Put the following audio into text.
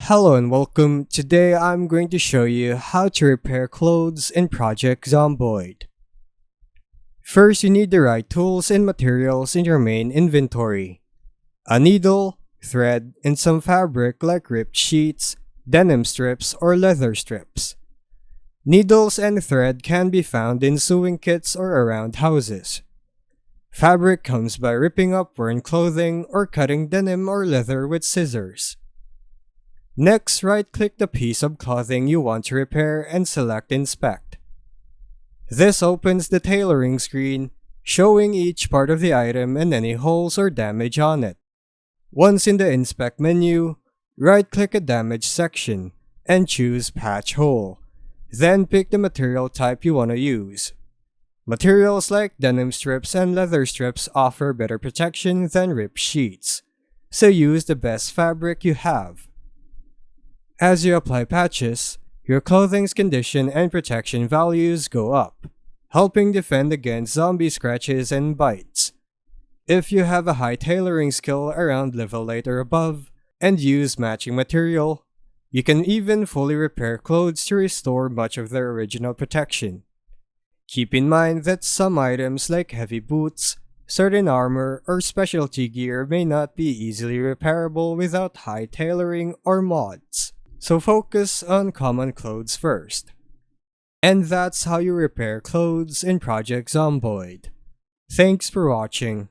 Hello and welcome. Today I'm going to show you how to repair clothes in Project Zomboid. First, you need the right tools and materials in your main inventory. A needle, thread, and some fabric like ripped sheets, denim strips, or leather strips. Needles and thread can be found in sewing kits or around houses. Fabric comes by ripping up worn clothing or cutting denim or leather with scissors. Next, right-click the piece of clothing you want to repair and select Inspect. This opens the tailoring screen, showing each part of the item and any holes or damage on it. Once in the Inspect menu, right-click a damaged section and choose Patch Hole. Then pick the material type you want to use. Materials like denim strips and leather strips offer better protection than ripped sheets, so use the best fabric you have. As you apply patches, your clothing's condition and protection values go up, helping defend against zombie scratches and bites. If you have a high tailoring skill around level 8 or above, and use matching material, you can even fully repair clothes to restore much of their original protection. Keep in mind that some items like heavy boots, certain armor, or specialty gear may not be easily repairable without high tailoring or mods. So focus on common clothes first. And that's how you repair clothes in Project Zomboid. Thanks for watching.